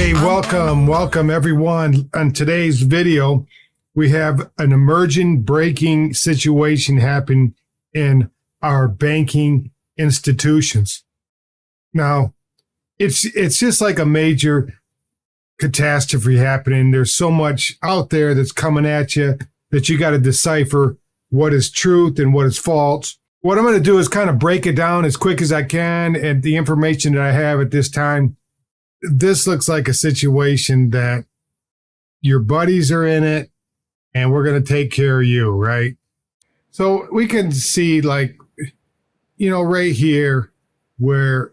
Hey, welcome everyone. On today's video, we have an emerging breaking situation happen in our banking institutions. Now, it's just like a major catastrophe happening. There's so much out there that's coming at you that you got to decipher what is truth and what is false. What I'm going to do is kind of break it down as quick as I can, and the information that I have at this time. This looks like a situation that your buddies are in it and we're going to take care of you, right? So we can see, like, right here where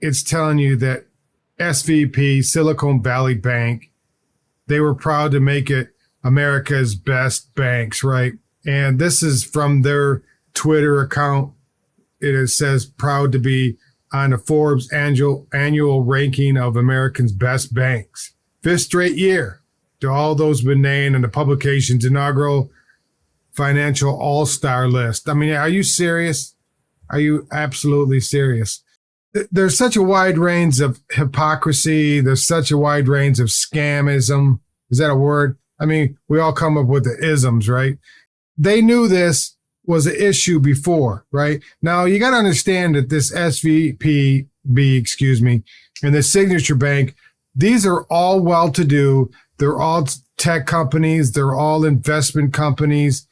it's telling you that SVP, Silicon Valley Bank, they were proud to make it America's best banks, right? And this is from their Twitter account. It says proud to be on the Forbes annual ranking of America's best banks. 5th straight year to all those been named in the publication's inaugural financial all-star list. I mean, are you serious? Are you absolutely serious? There's such a wide range of hypocrisy. There's such a wide range of scamism. Is that a word? I mean, we all come up with the isms, right? They knew this was an issue before, right? Now, you got to understand that this SVPB, and the Signature Bank, these are all well-to-do. They're all tech companies. They're all investment companies.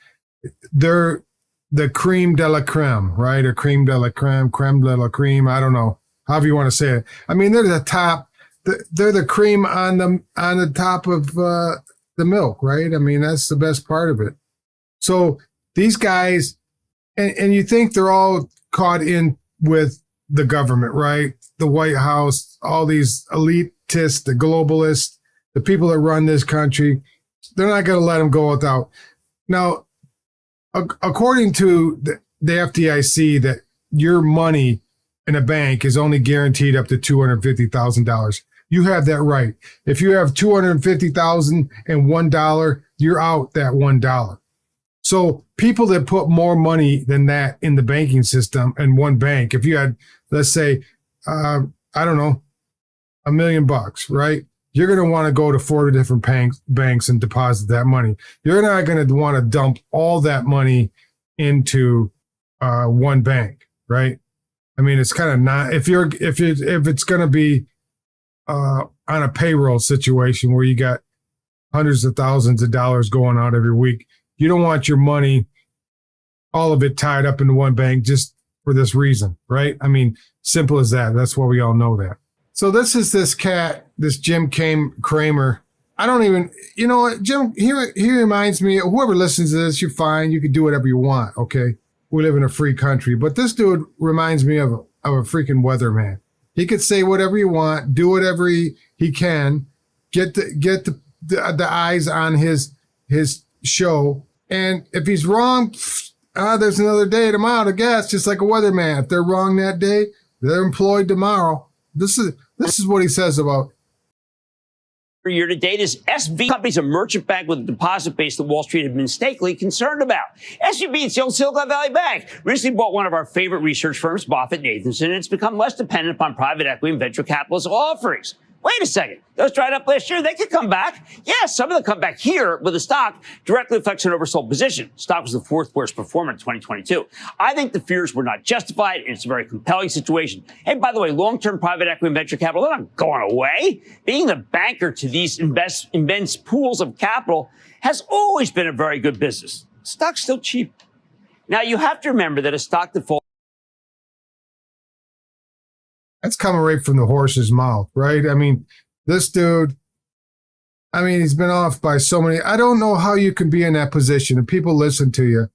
They're the creme de la creme, right? Or creme de la creme, creme de la creme. I don't know, however you want to say it. I mean, they're the top. They're the cream on the top of the milk, right? I mean, that's the best part of it. So these guys, and you think they're all caught in with the government, right? The White House, all these elitists, the globalists, the people that run this country, they're not going to let them go without. Now, according to the FDIC, that your money in a bank is only guaranteed up to $250,000. You have that right. If you have $250,001, you're out that $1. So people that put more money than that in the banking system in one bank, if you had, let's say, I don't know, $1 million, right? You're going to want to go to 4 different banks and deposit that money. You're not going to want to dump all that money into one bank, right? I mean, it's kind of not, if it's going to be on a payroll situation where you got hundreds of thousands of dollars going out every week, you don't want your money, all of it tied up into one bank just for this reason, right? I mean, simple as that. That's why we all know that. So this is this cat, this Jim Cramer. I don't even, what, Jim, he reminds me, whoever listens to this, you're fine. You can do whatever you want, okay? We live in a free country. But this dude reminds me of a freaking weatherman. He could say whatever you want, do whatever he can, get the eyes on his show. And if he's wrong, there's another day tomorrow to guess, just like a weatherman. If they're wrong that day, they're employed tomorrow. This is what he says about year to date is SVB company's a merchant bank with a deposit base that Wall Street had been mistakenly concerned about. SVB, it's the old Silicon Valley Bank, recently bought one of our favorite research firms, Nathanson, and it's become less dependent upon private equity and venture capitalist offerings. Wait a second. Those dried up last year. They could come back. Yeah, some of them come back here, but the stock directly affects an oversold position. Stock was the 4th worst performer in 2022. I think the fears were not justified, and it's a very compelling situation. Hey, by the way, long-term private equity and venture capital, they're not going away. Being the banker to these immense pools of capital has always been a very good business. Stock's still cheap. Now, you have to remember that a stock that falls. That's coming right from the horse's mouth, right? I mean, this dude, he's been off by so many. I don't know how you can be in that position and people listen to you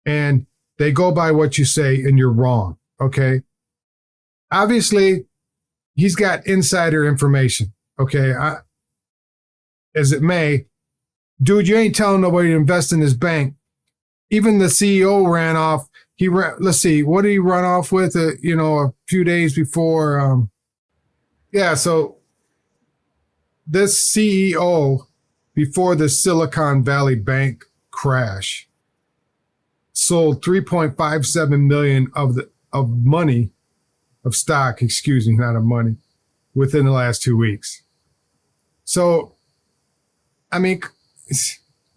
and they go by what you say and you're wrong, okay? Obviously, he's got insider information, okay? As it may, dude, you ain't telling nobody to invest in this bank. Even the CEO ran off. Let's see, what did he run off with, a few days before? So this CEO, before the Silicon Valley Bank crash, sold 3.57 million of stock, not of money, within the last 2 weeks. So, I mean,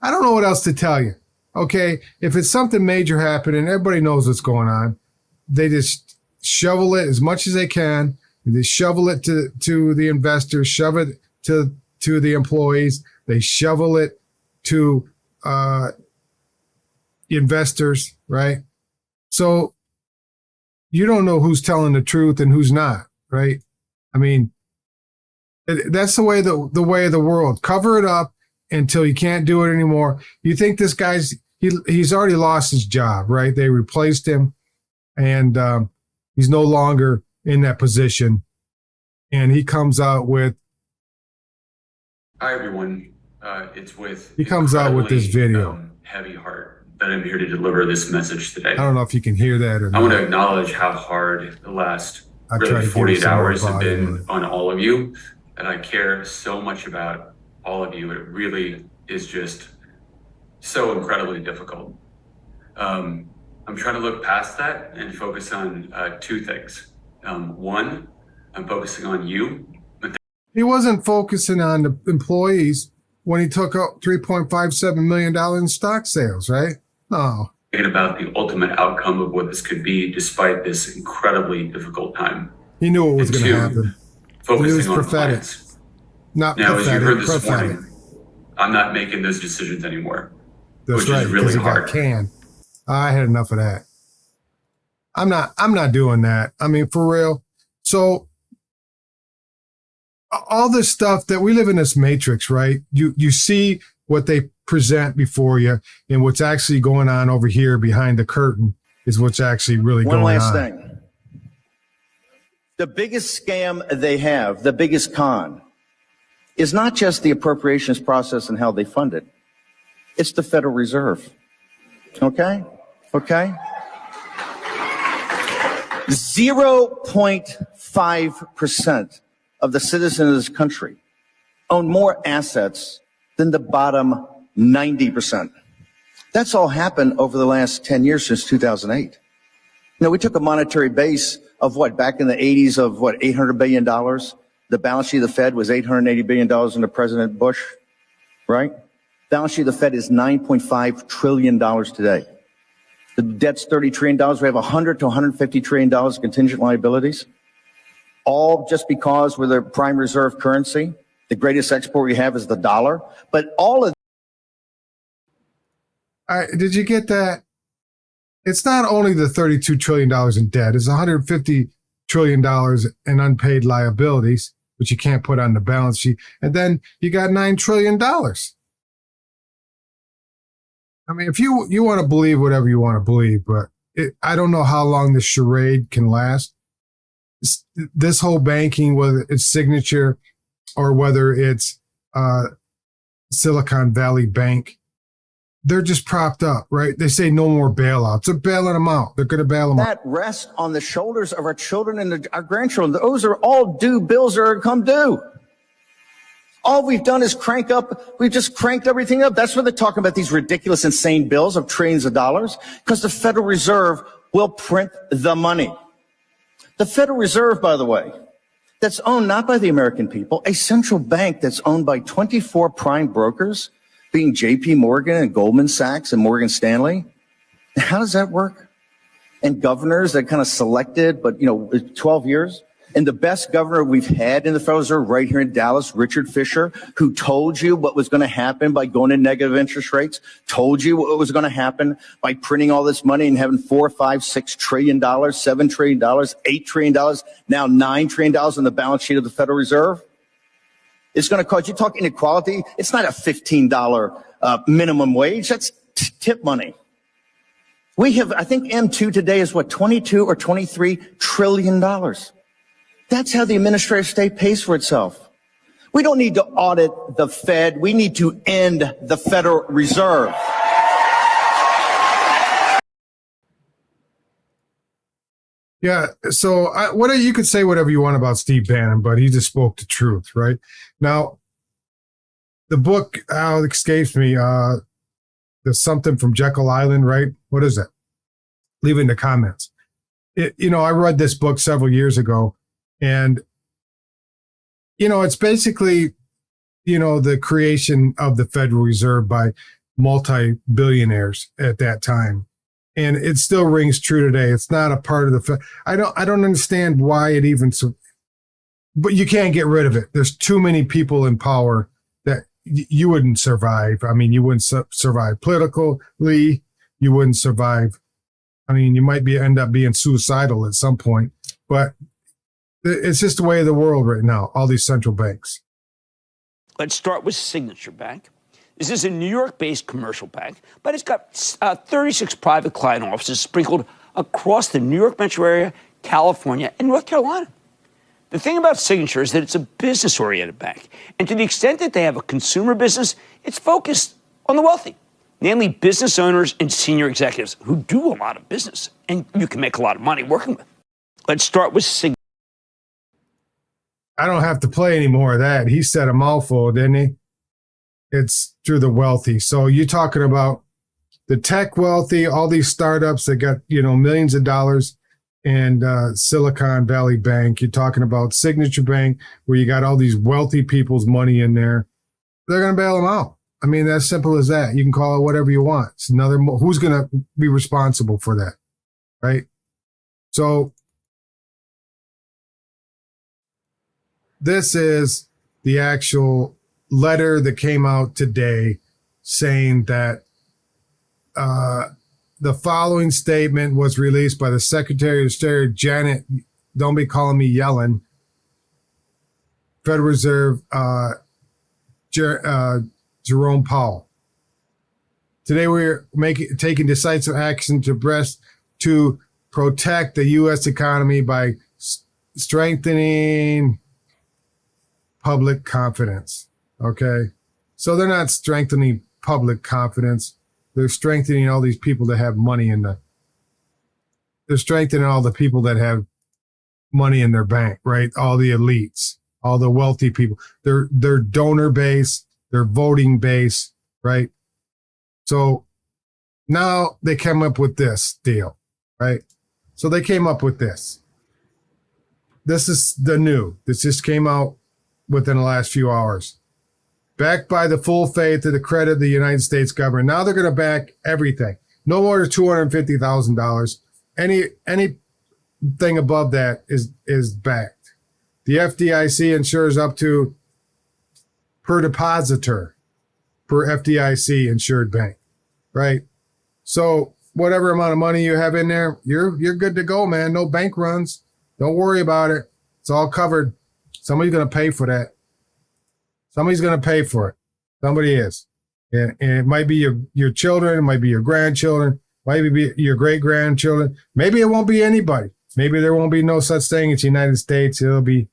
I don't know what else to tell you. Okay, if it's something major happening, everybody knows what's going on. They just shovel it as much as they can. They shovel it to the investors, shove it to the employees. They shovel it to investors, right? So you don't know who's telling the truth and who's not, right? I mean, that's the way the way of the world. Cover it up until you can't do it anymore. You think this guy's he's already lost his job, right? They replaced him, and he's no longer in that position. And he comes out with. Hi everyone. It's with. He comes out with this video. Heavy heart that I'm here to deliver this message today. I don't know if you can hear that or not. I want to acknowledge how hard the last really 48 hours have been on all of you, and I care so much about all of you. It really is just so incredibly difficult. I'm trying to look past that and focus on two things. One, I'm focusing on you. He wasn't focusing on the employees when he took out $3.57 million in stock sales, right? No. Thinking about the ultimate outcome of what this could be despite this incredibly difficult time. He knew it was going to happen. Focusing he was on prophetic. clients. Not now, pathetic, as you heard this prophetic. morning, I'm not making those decisions anymore. That's which right, is really because he hard. got canned. I had enough of that. I'm not doing that. I mean, for real. So all this stuff that we live in this matrix, right? You see what they present before you, and what's actually going on over here behind the curtain is what's actually really going on. One last thing. The biggest scam they have, the biggest con, is not just the appropriations process and how they fund it. It's the Federal Reserve. Okay? Okay? 0.5% of the citizens of this country own more assets than the bottom 90%. That's all happened over the last 10 years since 2008. We took a monetary base of back in the 80s of $800 billion. The balance sheet of the Fed was $880 billion under President Bush, right? Balance sheet of the Fed is $9.5 trillion today. The debt's $30 trillion. We have $100 to $150 trillion contingent liabilities. All just because we're the prime reserve currency. The greatest export we have is the dollar. But all of did you get that? It's not only the $32 trillion in debt, it's $150 trillion in unpaid liabilities, which you can't put on the balance sheet. And then you got $9 trillion. I mean, if you want to believe whatever you want to believe, but I don't know how long this charade can last. This whole banking, whether it's Signature or whether it's Silicon Valley Bank, they're just propped up, right? They say no more bailouts. They're bailing them out. They're going to bail them out. that rests on the shoulders of our children and our grandchildren. Those are all due bills that are come due. All we've done is we've just cranked everything up. That's why they're talking about these ridiculous, insane bills of trillions of dollars, because the Federal Reserve will print the money. The Federal Reserve, by the way, that's owned not by the American people, a central bank that's owned by 24 prime brokers, being J.P. Morgan and Goldman Sachs and Morgan Stanley. How does that work? And governors that kind of selected, but 12 years. And the best governor we've had in the Federal Reserve right here in Dallas, Richard Fisher, who told you what was going to happen by going to negative interest rates, told you what was going to happen by printing all this money and having $4, $5, $6 trillion, $7 trillion, $8 trillion, now $9 trillion on the balance sheet of the Federal Reserve. It's going to cause, you talk inequality, it's not a $15 minimum wage, that's tip money. We have, I think M2 today is 22 or $23 trillion. That's how the administrative state pays for itself. We don't need to audit the Fed. We need to end the Federal Reserve. Yeah. So you could say whatever you want about Steve Bannon, but he just spoke the truth, right? Now, the book, how it escapes me, there's something from Jekyll Island, right? What is it? Leave it in the comments. I read this book several years ago. And, it's basically, the creation of the Federal Reserve by multi-billionaires at that time. And it still rings true today. It's not a part of the I don't understand why it even, but you can't get rid of it. There's too many people in power that you wouldn't survive. I mean, you wouldn't survive politically. You wouldn't survive. I mean, you might end up being suicidal at some point, but it's just the way of the world right now, all these central banks. Let's start with Signature Bank. This is a New York-based commercial bank, but it's got 36 private client offices sprinkled across the New York metro area, California, and North Carolina. The thing about Signature is that it's a business-oriented bank, and to the extent that they have a consumer business, it's focused on the wealthy, namely business owners and senior executives who do a lot of business, and you can make a lot of money working with. Let's start with Signature. I don't have to play any more of that. He said a mouthful, didn't he? It's through the wealthy. So you're talking about the tech wealthy, all these startups that got, millions of dollars, and Silicon Valley Bank. You're talking about Signature Bank, where you got all these wealthy people's money in there. They're going to bail them out. I mean, that's simple as that. You can call it whatever you want. It's who's going to be responsible for that, right? So this is the actual letter that came out today saying that the following statement was released by the Secretary of State, Janet, don't be calling me Yellen, Federal Reserve, Jerome Powell. Today we're taking decisive action to protect the U.S. economy by strengthening public confidence. Okay. So they're not strengthening public confidence. They're strengthening all these people that have money they're strengthening all the people that have money in their bank, right? All the elites, all the wealthy people, their donor base, their voting base, right? So now they came up with this deal, right? So they came up with this. This is the new. This just came out within the last few hours. Backed by the full faith and the credit of the United States government. Now they're going to back everything. No more than $250,000. Anything above that is backed. The FDIC insures up to per depositor per FDIC insured bank, right? So whatever amount of money you have in there, you're good to go, man. No bank runs. Don't worry about it. It's all covered. Somebody's going to pay for that. Somebody's going to pay for it. Somebody is. And it might be your children. It might be your grandchildren. Might be your great-grandchildren. Maybe it won't be anybody. Maybe there won't be no such thing as the United States. It'll be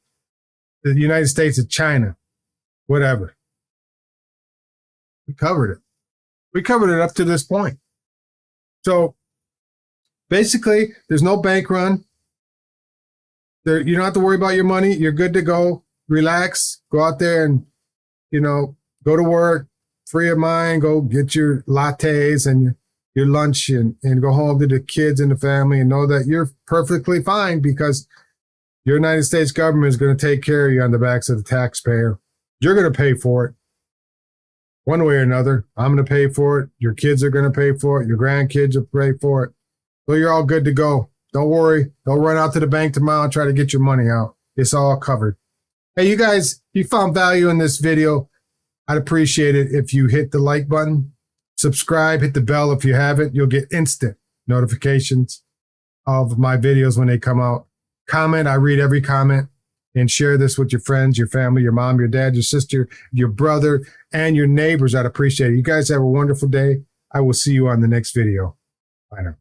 the United States of China. Whatever. We covered it. We covered it up to this point. So basically, there's no bank run. You don't have to worry about your money. You're good to go. Relax. Go out there and, go to work, free of mind. Go get your lattes and your lunch and go home to the kids and the family and know that you're perfectly fine because your United States government is going to take care of you on the backs of the taxpayer. You're going to pay for it one way or another. I'm going to pay for it. Your kids are going to pay for it. Your grandkids will pay for it. So you're all good to go. Don't worry. Don't run out to the bank tomorrow and try to get your money out. It's all covered. Hey, you guys, if you found value in this video, I'd appreciate it if you hit the like button, subscribe, hit the bell if you haven't. You'll get instant notifications of my videos when they come out. Comment. I read every comment. And share this with your friends, your family, your mom, your dad, your sister, your brother, and your neighbors. I'd appreciate it. You guys have a wonderful day. I will see you on the next video. Bye now.